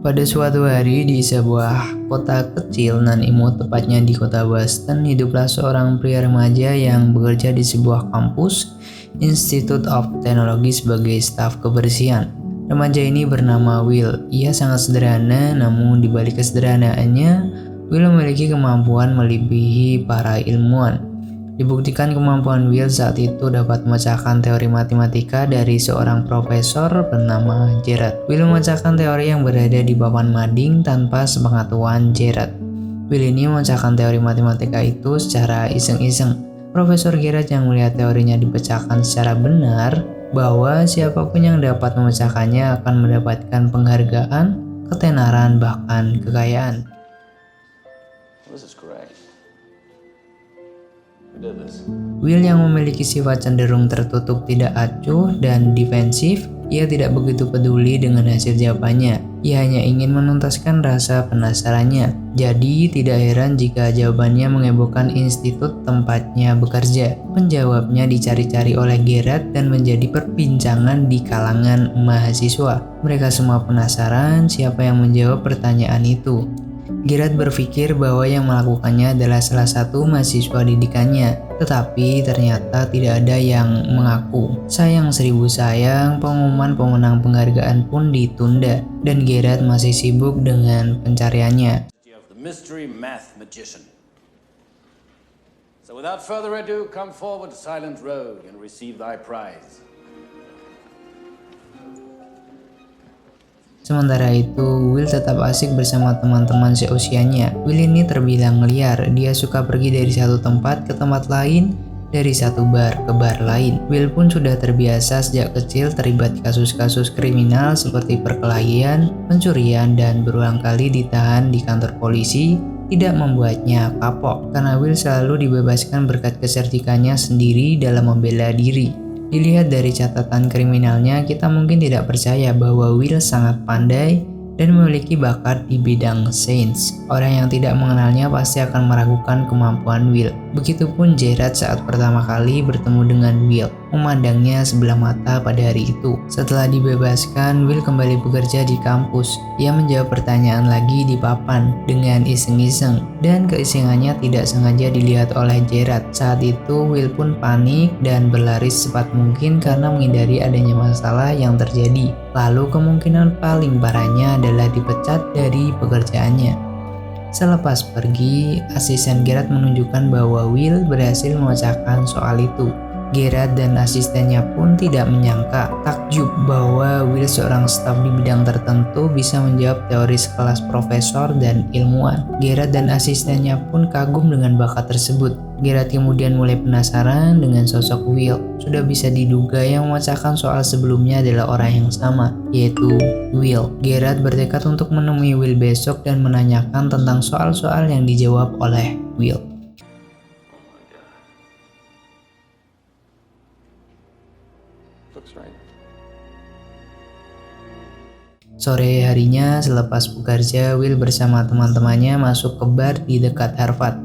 Pada suatu hari di sebuah kota kecil nan imut, tepatnya di kota Boston, hiduplah seorang pria remaja yang bekerja di sebuah kampus Institute of Technology sebagai staf kebersihan. Remaja ini bernama Will. Ia sangat sederhana, namun di balik kesederhanaannya, Will memiliki kemampuan melebihi para ilmuwan. Dibuktikan kemampuan Will saat itu dapat memecahkan teori matematika dari seorang profesor bernama Gerard. Will memecahkan teori yang berada di papan mading tanpa sepengetahuan Gerard. Will ini memecahkan teori matematika itu secara iseng-iseng. Profesor Gerard yang melihat teorinya dipecahkan secara benar, bahwa siapapun yang dapat memecahkannya akan mendapatkan penghargaan, ketenaran, bahkan kekayaan. Will yang memiliki sifat cenderung tertutup, tidak acuh, dan defensif, ia tidak begitu peduli dengan hasil jawabannya. Ia hanya ingin menuntaskan rasa penasarannya. Jadi tidak heran jika jawabannya menghebohkan institut tempatnya bekerja. Penjawabnya dicari-cari oleh Gerard dan menjadi perbincangan di kalangan mahasiswa. Mereka semua penasaran siapa yang menjawab pertanyaan itu. Gerard berpikir bahwa yang melakukannya adalah salah satu mahasiswa didikannya, tetapi ternyata tidak ada yang mengaku. Sayang seribu sayang, pengumuman pemenang penghargaan pun ditunda, dan Gerard masih sibuk dengan pencariannya. So without further ado, come forward, silent rogue, and receive thy prize. Sementara itu, Will tetap asik bersama teman-teman seusianya. Will ini terbilang liar, dia suka pergi dari satu tempat ke tempat lain, dari satu bar ke bar lain. Will pun sudah terbiasa sejak kecil terlibat kasus-kasus kriminal seperti perkelahian, pencurian, dan berulang kali ditahan di kantor polisi. Tidak membuatnya kapok, karena Will selalu dibebaskan berkat kecerdikannya sendiri dalam membela diri. Dilihat dari catatan kriminalnya, kita mungkin tidak percaya bahwa Will sangat pandai dan memiliki bakat di bidang sains. Orang yang tidak mengenalnya pasti akan meragukan kemampuan Will. Begitupun Gerard saat pertama kali bertemu dengan Will, memandangnya sebelah mata pada hari itu. Setelah dibebaskan, Will kembali bekerja di kampus. Ia menjawab pertanyaan lagi di papan dengan iseng-iseng, dan keisengannya tidak sengaja dilihat oleh Gerard. Saat itu Will pun panik dan berlari secepat mungkin karena menghindari adanya masalah yang terjadi. Lalu kemungkinan paling parahnya adalah dipecat dari pekerjaannya. Selepas pergi, asisten Gerard menunjukkan bahwa Will berhasil memecahkan soal itu. Gerard dan asistennya pun tidak menyangka, takjub bahwa Will, seorang staf di bidang tertentu, bisa menjawab teori sekelas profesor dan ilmuwan. Gerard dan asistennya pun kagum dengan bakat tersebut. Gerard kemudian mulai penasaran dengan sosok Will. Sudah bisa diduga yang memecahkan soal sebelumnya adalah orang yang sama, yaitu Will. Gerard bertekad untuk menemui Will besok dan menanyakan tentang soal-soal yang dijawab oleh Will. Sore harinya selepas bekerja, Will bersama teman-temannya masuk ke bar di dekat Harvard.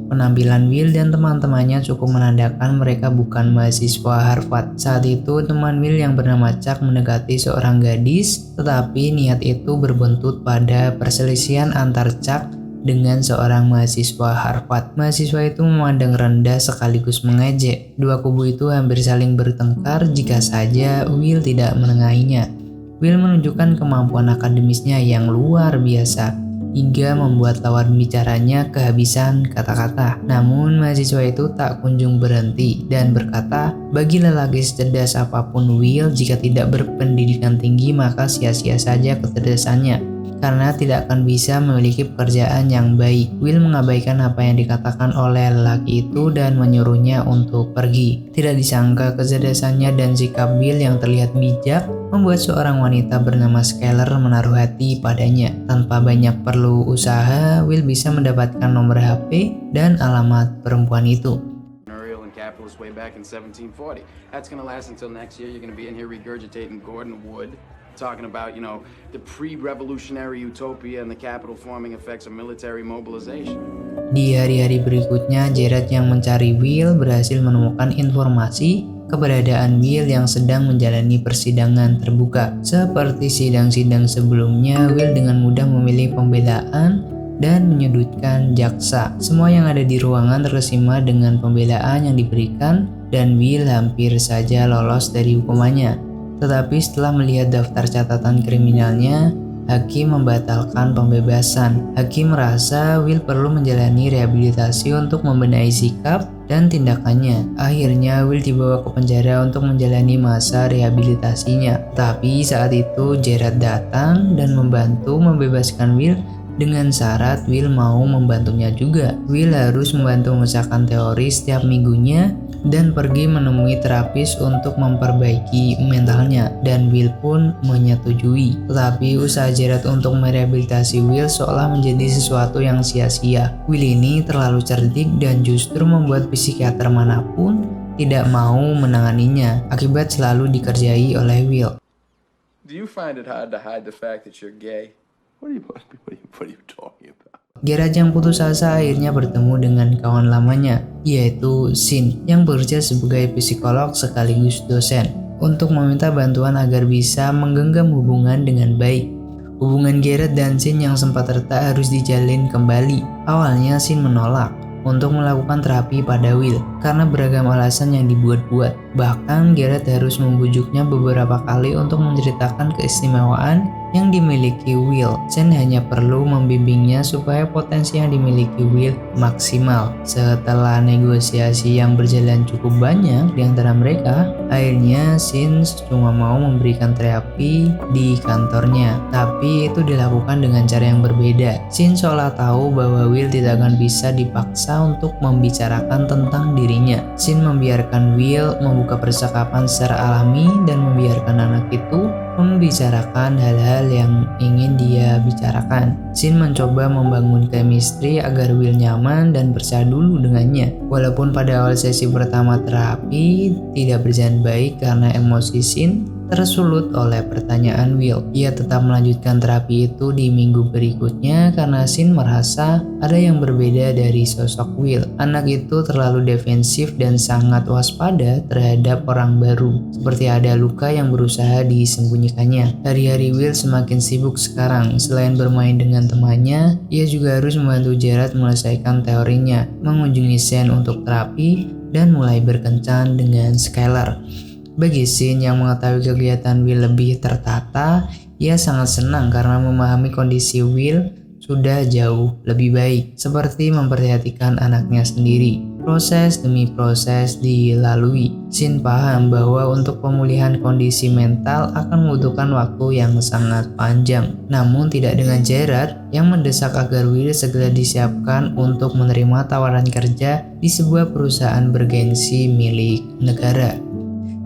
Penampilan Will dan teman-temannya cukup menandakan mereka bukan mahasiswa Harvard. Saat itu teman Will yang bernama Chuck mendekati seorang gadis, tetapi niat itu berbuntut pada perselisihan antar Chuck dengan seorang mahasiswa Harvard. Mahasiswa itu memandang rendah sekaligus mengejek. Dua kubu itu hampir saling bertengkar jika saja Will tidak menengahinya. Will menunjukkan kemampuan akademisnya yang luar biasa, hingga membuat lawan bicaranya kehabisan kata-kata. Namun mahasiswa itu tak kunjung berhenti dan berkata, bagi lelaki secerdas apapun Will, jika tidak berpendidikan tinggi maka sia-sia saja kecerdasannya, karena tidak akan bisa memiliki pekerjaan yang baik. Will mengabaikan apa yang dikatakan oleh lelaki itu dan menyuruhnya untuk pergi. Tidak disangka kecerdasannya dan sikap Will yang terlihat bijak membuat seorang wanita bernama Skyler menaruh hati padanya. Tanpa banyak perlu usaha, Will bisa mendapatkan nomor HP dan alamat perempuan itu. Way back in 1740. That's gonna last until next year. You're gonna be in here regurgitating Gordon Wood, talking about, the pre-revolutionary utopia and the capital forming effects of military mobilization. Di hari-hari berikutnya, Gerard yang mencari Will berhasil menemukan informasi keberadaan Will yang sedang menjalani persidangan terbuka. Seperti sidang-sidang sebelumnya, Will dengan mudah memilih pembelaan dan menyudutkan jaksa. Semua yang ada di ruangan terkesima dengan pembelaan yang diberikan dan Will hampir saja lolos dari hukumannya. Tetapi setelah melihat daftar catatan kriminalnya, hakim membatalkan pembebasan. Hakim merasa Will perlu menjalani rehabilitasi untuk membenahi sikap dan tindakannya. Akhirnya Will dibawa ke penjara untuk menjalani masa rehabilitasinya. Tapi saat itu Gerard datang dan membantu membebaskan Will dengan syarat Will mau membantunya juga. Will harus membantu memecahkan teori setiap minggunya dan pergi menemui terapis untuk memperbaiki mentalnya, dan Will pun menyetujui. Tetapi usaha Gerard untuk merehabilitasi Will seolah menjadi sesuatu yang sia-sia. Will ini terlalu cerdik dan justru membuat psikiater manapun tidak mau menanganinya, akibat selalu dikerjai oleh Will. Do you find it hard to hide the fact that you're gay? What are you talking about? Gerard yang putus asa akhirnya bertemu dengan kawan lamanya, yaitu Sin, yang bekerja sebagai psikolog sekaligus dosen, untuk meminta bantuan agar bisa menggenggam hubungan dengan baik. Hubungan Gerard dan Sin yang sempat retak harus dijalin kembali. Awalnya Sin menolak untuk melakukan terapi pada Will karena beragam alasan yang dibuat-buat. Bahkan Gerard harus membujuknya beberapa kali untuk menceritakan keistimewaan yang dimiliki Will. Sin hanya perlu membimbingnya supaya potensi yang dimiliki Will maksimal. Setelah negosiasi yang berjalan cukup banyak di antara mereka, akhirnya Sin cuma mau memberikan terapi di kantornya. Tapi itu dilakukan dengan cara yang berbeda. Sin seolah tahu bahwa Will tidak akan bisa dipaksa untuk membicarakan tentang dirinya. Sin membiarkan Will membuka percakapan secara alami dan membiarkan anak itu membicarakan hal-hal yang ingin dia bicarakan. Sin mencoba membangun chemistry agar Will nyaman dan percaya dulu dengannya. Walaupun pada awal sesi pertama terapi tidak berjalan baik karena emosi Sin tersulut oleh pertanyaan Will. Ia tetap melanjutkan terapi itu di minggu berikutnya karena Sin merasa ada yang berbeda dari sosok Will. Anak itu terlalu defensif dan sangat waspada terhadap orang baru, seperti ada luka yang berusaha disembunyikannya. Hari-hari Will semakin sibuk sekarang. Selain bermain dengan temannya, ia juga harus membantu Gerard menyelesaikan teorinya, mengunjungi Sen untuk terapi, dan mulai berkencan dengan Skylar. Bagi Sin yang mengetahui kegiatan Will lebih tertata, ia sangat senang karena memahami kondisi Will sudah jauh lebih baik, seperti memperhatikan anaknya sendiri. Proses demi proses dilalui. Sin paham bahwa untuk pemulihan kondisi mental akan membutuhkan waktu yang sangat panjang. Namun tidak dengan Gerard yang mendesak agar Will segera disiapkan untuk menerima tawaran kerja di sebuah perusahaan bergengsi milik negara.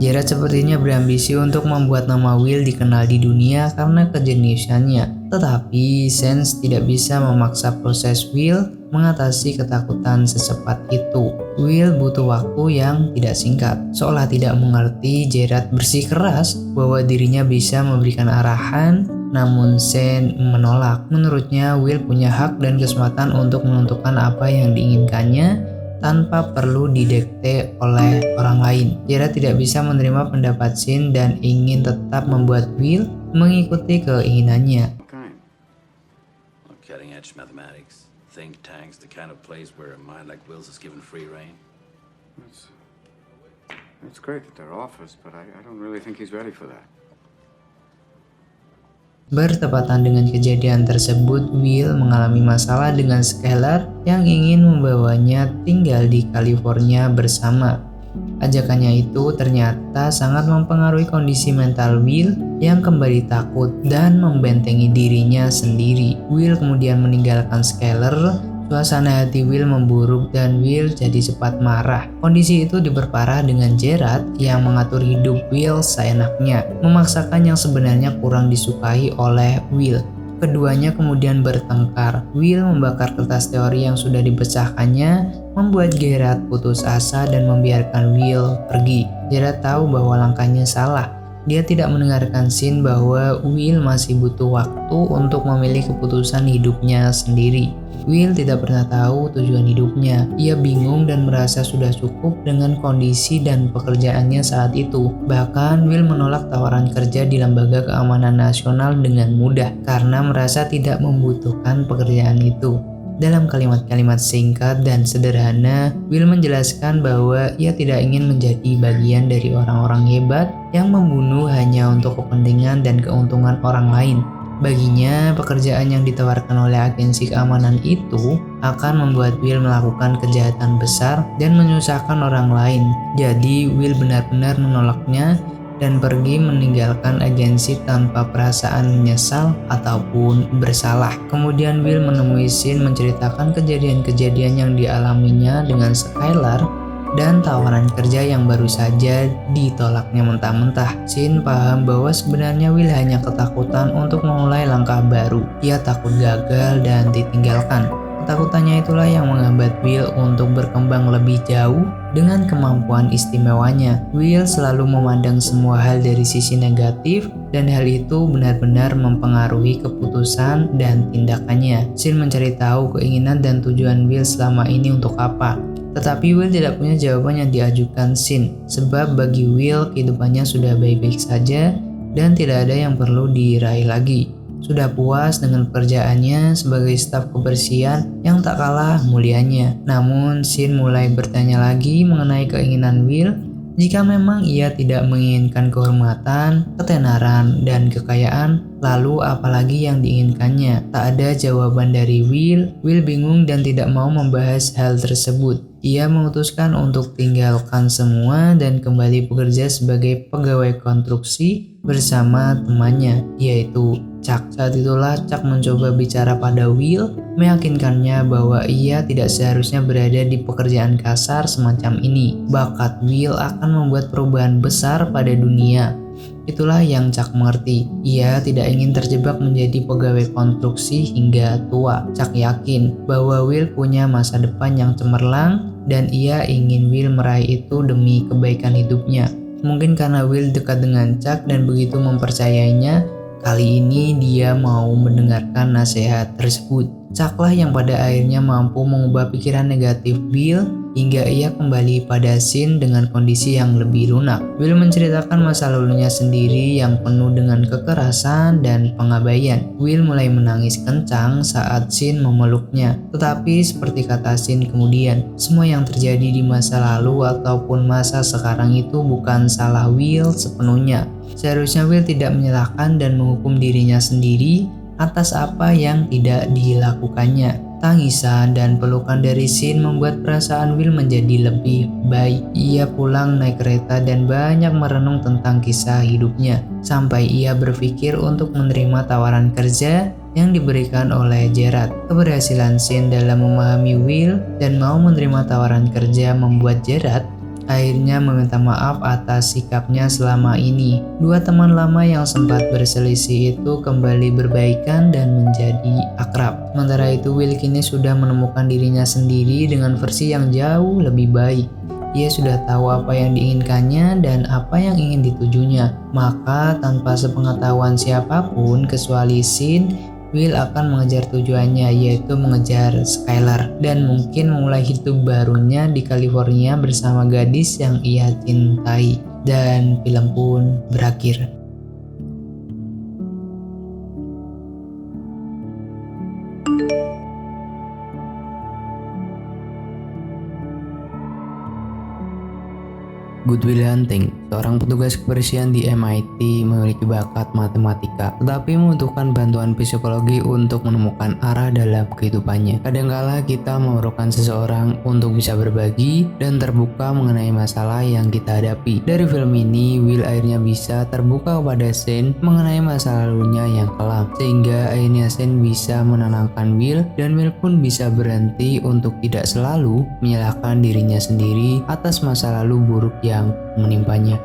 Gerard sepertinya berambisi untuk membuat nama Will dikenal di dunia karena kejeniusannya. Tetapi Sense tidak bisa memaksa proses Will mengatasi ketakutan secepat itu. Will butuh waktu yang tidak singkat. Seolah tidak mengerti, Gerard bersikeras bahwa dirinya bisa memberikan arahan, namun Sen menolak. Menurutnya Will punya hak dan kesempatan untuk menentukan apa yang diinginkannya tanpa perlu didikte oleh orang lain. Gerard tidak bisa menerima pendapat Sin dan ingin tetap membuat Will mengikuti keinginannya. Cutting edge mathematics, think tanks, the kind of place where a mind like Will's is given free rein. It's great that they're offers, but I don't really think he's ready for that. Bertepatan dengan kejadian tersebut, Will mengalami masalah dengan Skylar yang ingin membawanya tinggal di California bersama. Ajakannya itu ternyata sangat mempengaruhi kondisi mental Will yang kembali takut dan membentengi dirinya sendiri. Will kemudian meninggalkan Skylar. Suasana hati Will memburuk dan Will jadi cepat marah. Kondisi itu diperparah dengan Gerard yang mengatur hidup Will seenaknya, memaksakan yang sebenarnya kurang disukai oleh Will. Keduanya kemudian bertengkar. Will membakar kertas teori yang sudah dipecahkannya, membuat Gerard putus asa dan membiarkan Will pergi. Gerard tahu bahwa langkahnya salah. Dia tidak mendengarkan Shin bahwa Will masih butuh waktu untuk memilih keputusan hidupnya sendiri. Will tidak pernah tahu tujuan hidupnya. Ia bingung dan merasa sudah cukup dengan kondisi dan pekerjaannya saat itu. Bahkan Will menolak tawaran kerja di Lembaga Keamanan Nasional dengan mudah karena merasa tidak membutuhkan pekerjaan itu. Dalam kalimat-kalimat singkat dan sederhana, Will menjelaskan bahwa ia tidak ingin menjadi bagian dari orang-orang hebat yang membunuh hanya untuk kepentingan dan keuntungan orang lain. Baginya, pekerjaan yang ditawarkan oleh agensi keamanan itu akan membuat Will melakukan kejahatan besar dan menyusahkan orang lain. Jadi, Will benar-benar menolaknya dan pergi meninggalkan agensi tanpa perasaan menyesal ataupun bersalah. Kemudian Will menemui Shin menceritakan kejadian-kejadian yang dialaminya dengan Skylar dan tawaran kerja yang baru saja ditolaknya mentah-mentah. Shin paham bahwa sebenarnya Will hanya ketakutan untuk memulai langkah baru. Ia takut gagal dan ditinggalkan. Ketakutannya itulah yang menghambat Will untuk berkembang lebih jauh dengan kemampuan istimewanya. Will selalu memandang semua hal dari sisi negatif dan hal itu benar-benar mempengaruhi keputusan dan tindakannya. Shin mencari tahu keinginan dan tujuan Will selama ini untuk apa. Tetapi Will tidak punya jawaban yang diajukan Shin, sebab bagi Will kehidupannya sudah baik-baik saja dan tidak ada yang perlu diraih lagi. Sudah puas dengan pekerjaannya sebagai staf kebersihan yang tak kalah mulianya. Namun Shin mulai bertanya lagi mengenai keinginan Will. Jika memang ia tidak menginginkan kehormatan, ketenaran, dan kekayaan, lalu apalagi yang diinginkannya? Tak ada jawaban dari Will. Will bingung dan tidak mau membahas hal tersebut. Ia memutuskan untuk tinggalkan semua dan kembali bekerja sebagai pegawai konstruksi bersama temannya, yaitu Chuck. Saat itulah Chuck mencoba bicara pada Will, meyakinkannya bahwa ia tidak seharusnya berada di pekerjaan kasar semacam ini. Bakat Will akan membuat perubahan besar pada dunia. Itulah yang Chuck mengerti. Ia tidak ingin terjebak menjadi pegawai konstruksi hingga tua. Chuck yakin bahwa Will punya masa depan yang cemerlang dan ia ingin Will meraih itu demi kebaikan hidupnya. Mungkin karena Will dekat dengan Chuck dan begitu mempercayainya, kali ini dia mau mendengarkan nasihat tersebut. Chuck lah yang pada akhirnya mampu mengubah pikiran negatif Will hingga ia kembali pada Shin dengan kondisi yang lebih lunak. Will menceritakan masa lalunya sendiri yang penuh dengan kekerasan dan pengabaian. Will mulai menangis kencang saat Shin memeluknya. Tetapi seperti kata Shin kemudian, semua yang terjadi di masa lalu ataupun masa sekarang itu bukan salah Will sepenuhnya. Seharusnya Will tidak menyalahkan dan menghukum dirinya sendiri atas apa yang tidak dilakukannya. Tangisan dan pelukan dari Shin membuat perasaan Will menjadi lebih baik. Ia pulang naik kereta dan banyak merenung tentang kisah hidupnya, sampai ia berpikir untuk menerima tawaran kerja yang diberikan oleh Gerard. Keberhasilan Shin dalam memahami Will dan mau menerima tawaran kerja membuat Gerard akhirnya meminta maaf atas sikapnya selama ini. Dua teman lama yang sempat berselisih itu kembali berbaikan dan menjadi akrab. Sementara itu Will kini sudah menemukan dirinya sendiri dengan versi yang jauh lebih baik. Ia sudah tahu apa yang diinginkannya dan apa yang ingin ditujunya. Maka tanpa sepengetahuan siapapun kecuali Shin, Will akan mengejar tujuannya, yaitu mengejar Skylar dan mungkin memulai hidup barunya di California bersama gadis yang ia cintai. Dan film pun berakhir. Good Will Hunting, seorang petugas kebersihan di MIT, memiliki bakat matematika, tetapi membutuhkan bantuan psikologi untuk menemukan arah dalam kehidupannya. Kadangkala kita memerlukan seseorang untuk bisa berbagi dan terbuka mengenai masalah yang kita hadapi. Dari film ini, Will akhirnya bisa terbuka kepada Shin mengenai masa lalunya yang kelam, sehingga akhirnya Shin bisa menenangkan Will dan Will pun bisa berhenti untuk tidak selalu menyalahkan dirinya sendiri atas masa lalu buruk yang menimpanya.